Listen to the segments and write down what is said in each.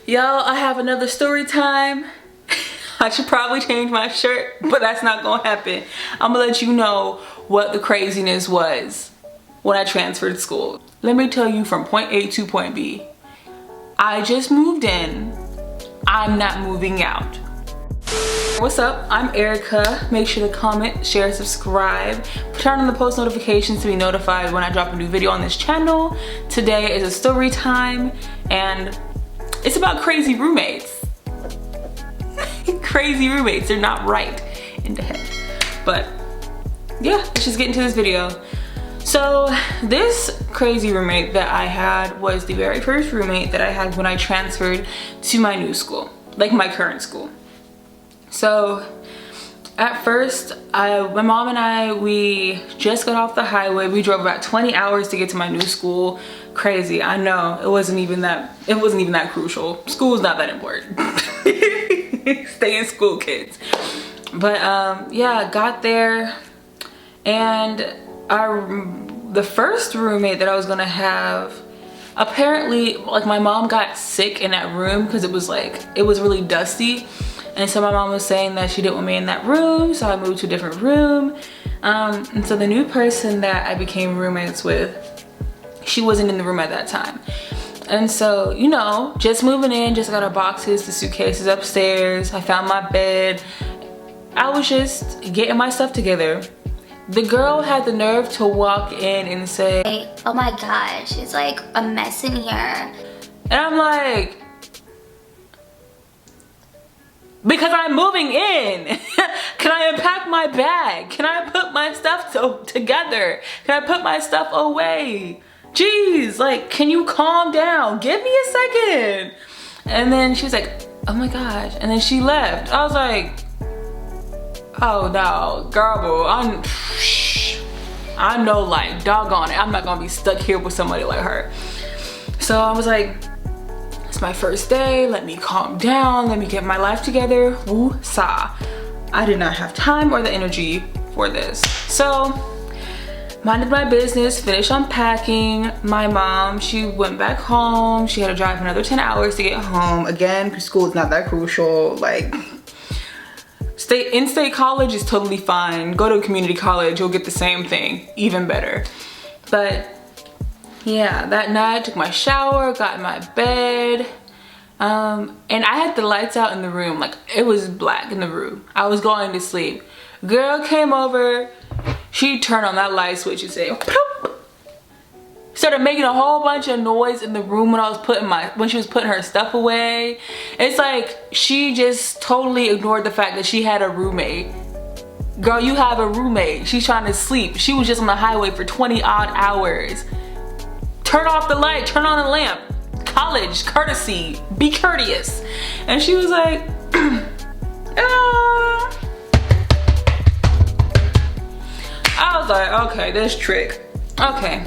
Y'all, I have another story time. I should probably change my shirt, but that's not gonna happen. I'm gonna let you know what the craziness was when I transferred school. Let me tell you, from point A to point B. I just moved in. I'm not moving out. What's up? I'm Erica. Make sure to comment, share, subscribe. Turn on the post notifications to be notified when I drop a new video on this channel. Today is a story time and it's about crazy roommates. Crazy roommates, they're not right in the head. But yeah, let's just get into this video. So this crazy roommate that I had was the very first roommate that I had when I transferred to my new school, like my current school. So at first, my mom and I, we just got off the highway. We drove about 20 hours to get to my new school. Crazy, I know. It wasn't even that crucial. School's not that important. Stay in school, kids. But yeah, got there, and the first roommate that I was gonna have, apparently, like, my mom got sick in that room because it was really dusty. And so my mom was saying that she didn't want me in that room, so I moved to a different room. And so the new person that I became roommates with, she wasn't in the room at that time. And so, you know, just moving in, just got our boxes, the suitcases upstairs. I found my bed. I was just getting my stuff together. The girl had the nerve to walk in and say, "Oh my gosh, it's like a mess in here." And I'm like, because I'm moving in. Can I unpack my bag? Can I put my stuff together? Can I put my stuff away? Jeez, like, can you calm down? Give me a second. And then she was like, "Oh my gosh." And then she left. I was like, oh no, girl, I know, like, doggone it, I'm not gonna be stuck here with somebody like her. So I was like, it's my first day, let me calm down, let me get my life together. Woo-sa. I did not have time or the energy for this. So, minded my business, finished unpacking. My mom, she went back home. She had to drive another 10 hours to get home. Again, because school is not that crucial. Like, in-state college is totally fine. Go to a community college, you'll get the same thing, even better. But yeah, that night I took my shower, got in my bed, and I had the lights out in the room. Like, it was black in the room. I was going to sleep. Girl came over, she turned on that light switch and said, "Poop." Started making a whole bunch of noise in the room when she was putting her stuff away. It's like she just totally ignored the fact that she had a roommate. Girl, you have a roommate. She's trying to sleep. She was just on the highway for 20 odd hours. Turn off the light, turn on the lamp. College, courtesy, be courteous. And she was like, ah. I was like, okay, this trick. Okay.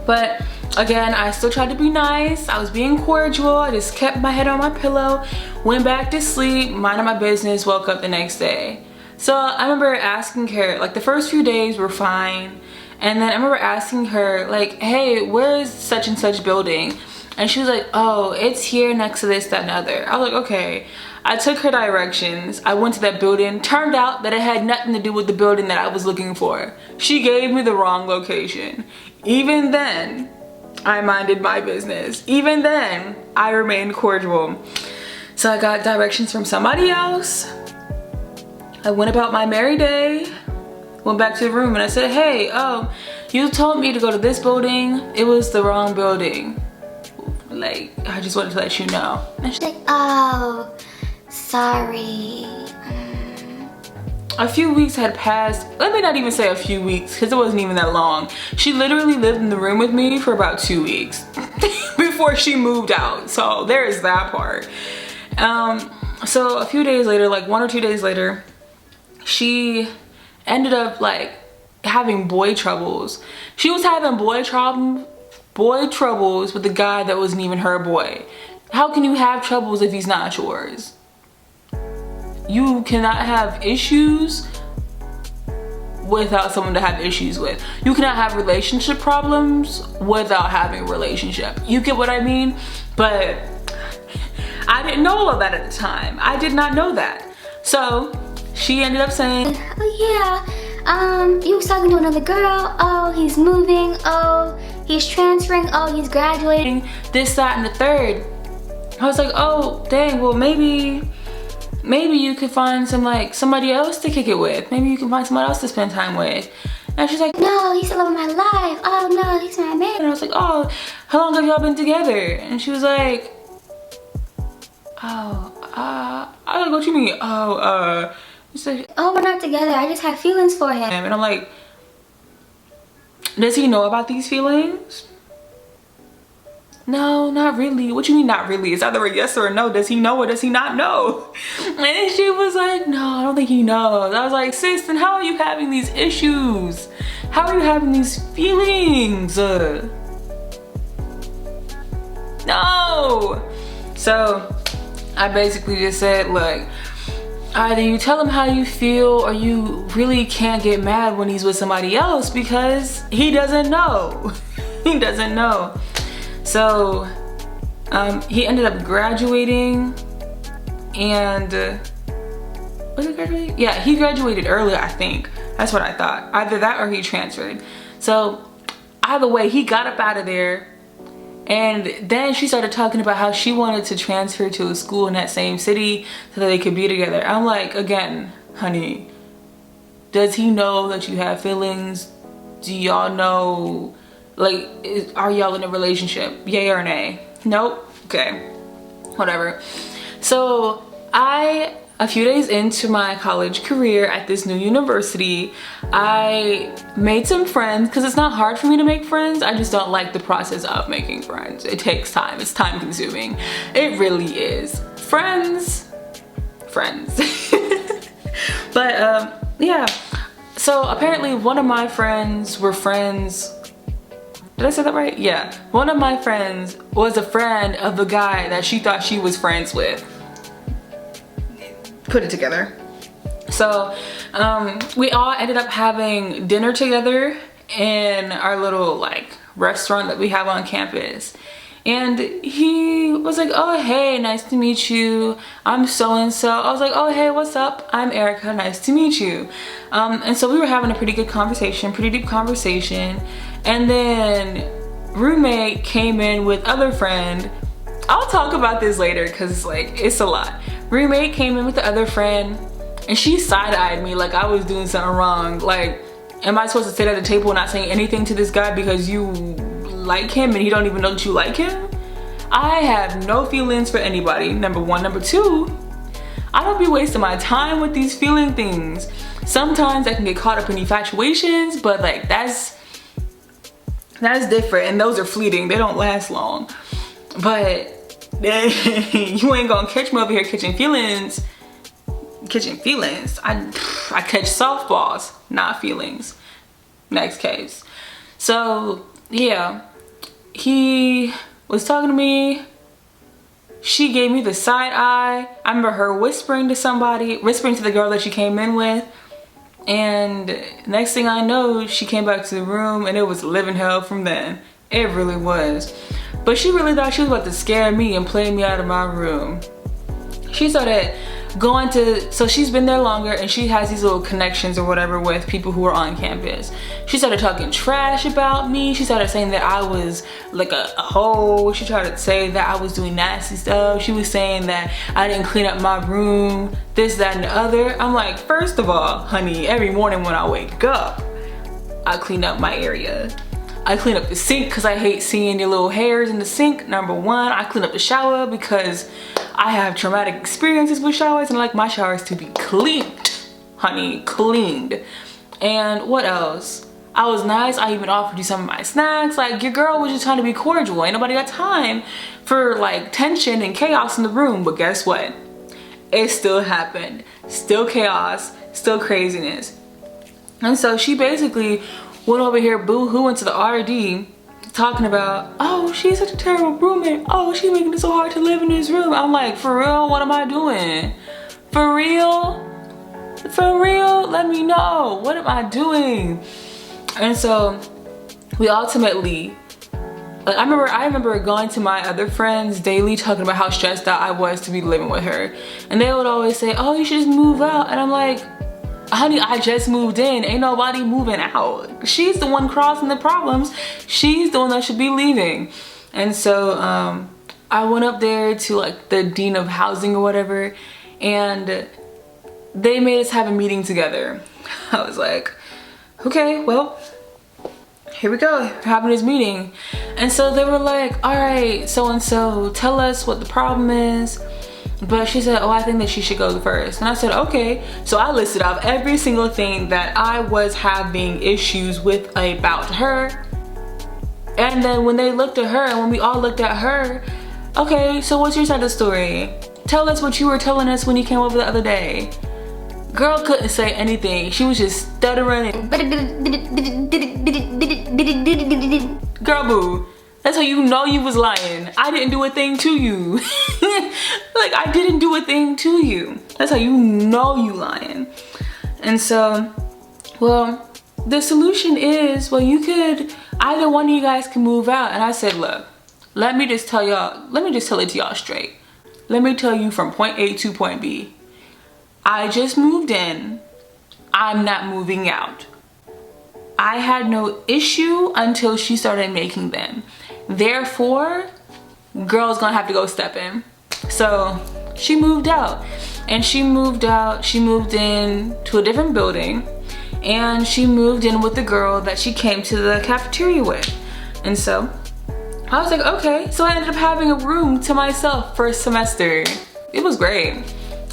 But again, I still tried to be nice. I was being cordial. I just kept my head on my pillow, went back to sleep, minded my business, woke up the next day. So I remember asking her, like, the first few days were fine. And then I remember asking her, like, "Hey, where is such and such building?" And she was like, "Oh, it's here next to this, that, and other." I was like, okay. I took her directions. I went to that building. Turned out that it had nothing to do with the building that I was looking for. She gave me the wrong location. Even then, I minded my business. Even then, I remained cordial. So I got directions from somebody else. I went about my merry day. Went back to the room and I said, "Hey, you told me to go to this building. It was the wrong building. Like, I just wanted to let you know." And she's like, "Oh, sorry." A few weeks had passed. Let me not even say a few weeks, because it wasn't even that long. She literally lived in the room with me for about 2 weeks before she moved out. So there's that part. So a few days later, like 1 or 2 days later, she ended up, like, having boy troubles. She was having boy troubles with a guy that wasn't even her boy. How can you have troubles if he's not yours? You cannot have issues without someone to have issues with. You cannot have relationship problems without having a relationship. You get what I mean? But I didn't know all of that at the time. I did not know that. So she ended up saying, oh yeah, he was talking to another girl. Oh, he's moving. Oh, he's transferring. Oh, he's graduating. This, that, and the third. I was like, oh, dang, well maybe you could find somebody else to kick it with. Maybe you can find somebody else to spend time with. And she's like, no, he's the love of my life. Oh no, he's my man. And I was like, oh, how long have y'all been together? And she was like, oh, I was like, what you mean? She's like, oh, we're not together. I just have feelings for him. and I'm like, does he know about these feelings? No, not really. What you mean not really? It's either a yes or a no. Does he know or does he not know? And she was like, no, I don't think he knows. I was like, sis, then how are you having these issues? How are you having these feelings? No. So I basically just said, look, either you tell him how you feel or you really can't get mad when he's with somebody else because he doesn't know. He doesn't know. So he ended up graduating and was it graduating? Yeah, he graduated earlier, I think. That's what I thought. Either that or he transferred. So either way, he got up out of there. And then she started talking about how she wanted to transfer to a school in that same city so that they could be together. I'm like, again, honey, does he know that you have feelings? Do y'all know, like, are y'all in a relationship? Yay or nay? Nope. Okay, whatever. So a few days into my college career at this new university, I made some friends because it's not hard for me to make friends. I just don't like the process of making friends. It takes time. It's time consuming. It really is. Friends. But yeah. So apparently one of my friends were friends. Did I say that right? Yeah. One of my friends was a friend of the guy that she thought she was friends with. Put it together. So we all ended up having dinner together in our little like restaurant that we have on campus. And he was like, oh, hey, nice to meet you. I'm so-and-so. I was like, oh, hey, what's up? I'm Erica, nice to meet you. And so we were having a pretty good conversation, pretty deep conversation. And then roommate came in with other friend. I'll talk about this later because like it's a lot. Roommate came in with the other friend and she side-eyed me like I was doing something wrong. Like, am I supposed to sit at the table and not saying anything to this guy because you like him and he don't even know that you like him? I have no feelings for anybody, number one. Number two, I don't be wasting my time with these feeling things. Sometimes I can get caught up in infatuations, but like that's different and those are fleeting. They don't last long. But you ain't gonna catch me over here catching feelings. I catch softballs, not feelings. Next case. So yeah, he was talking to me. She gave me the side eye. I remember her whispering to the girl that she came in with. And next thing I know, she came back to the room and it was living hell from then. It really was. But she really thought she was about to scare me and play me out of my room. She started going to, so she's been there longer and she has these little connections or whatever with people who are on campus. She started talking trash about me. She started saying that I was like a hoe. She tried to say that I was doing nasty stuff. She was saying that I didn't clean up my room, this, that, and the other. I'm like, first of all, honey, every morning when I wake up, I clean up my area. I clean up the sink because I hate seeing your little hairs in the sink, number one. I clean up the shower because I have traumatic experiences with showers and I like my showers to be cleaned, honey, cleaned. And what else? I was nice. I even offered you some of my snacks. Like, your girl was just trying to be cordial. Ain't nobody got time for like tension and chaos in the room. But guess what? It still happened. Still chaos, still craziness. And so she basically went over here boo-hooing to the RD talking about, oh, she's such a terrible roommate. Oh, she's making it so hard to live in this room. I'm like, for real? What am I doing? For real? For real, let me know. What am I doing? And so we ultimately, like, I remember going to my other friends daily talking about how stressed out I was to be living with her. And they would always say, oh, you should just move out. And I'm like, honey, I just moved in. Ain't nobody moving out. She's the one causing the problems. She's the one that should be leaving. And so I went up there to like the dean of housing or whatever, and they made us have a meeting together. I was like, okay, well, here we go, we're having this meeting. And so they were like, all right, so-and-so, tell us what the problem is. But she said, oh, I think that she should go first. And I said, okay. So I listed off every single thing that I was having issues with about her. And then when they looked at her, and when we all looked at her, okay, so what's your side of the story? Tell us what you were telling us when you came over the other day. Girl couldn't say anything. She was just stuttering. Girl, boo. That's how you know you was lying. I didn't do a thing to you. Like, I didn't do a thing to you. That's how you know you lying. And so, well, the solution is, well, you could, either one of you guys can move out. And I said, look, let me just tell it to y'all straight. Let me tell you from point A to point B. I just moved in. I'm not moving out. I had no issue until she started making them. Therefore, girl's gonna have to go step in. So she moved out, and she moved in to a different building, and she moved in with the girl that she came to the cafeteria with. And so I was like, okay. So I ended up having a room to myself for a semester. It was great.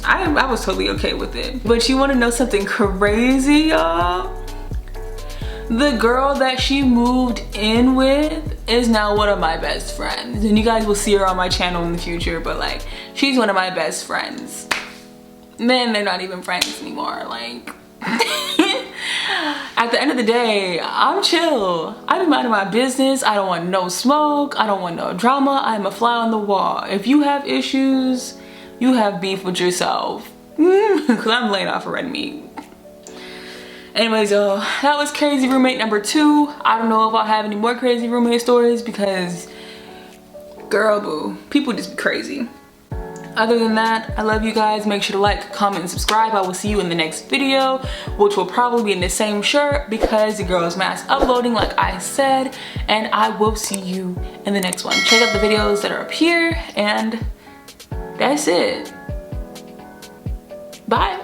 I was totally okay with it. But you wanna know something crazy, y'all? The girl that she moved in with is now one of my best friends. And you guys will see her on my channel in the future, but like, she's one of my best friends. Man, they're not even friends anymore. Like, at the end of the day, I'm chill. I be minding my business. I don't want no smoke. I don't want no drama. I'm a fly on the wall. If you have issues, you have beef with yourself. Cause I'm laying off of red meat. Anyways, y'all, that was crazy roommate number 2. I don't know if I'll have any more crazy roommate stories because, girl, boo, people just be crazy. Other than that, I love you guys. Make sure to like, comment, and subscribe. I will see you in the next video, which will probably be in the same shirt because the girl is mass uploading like I said. And I will see you in the next one. Check out the videos that are up here, and that's it. Bye.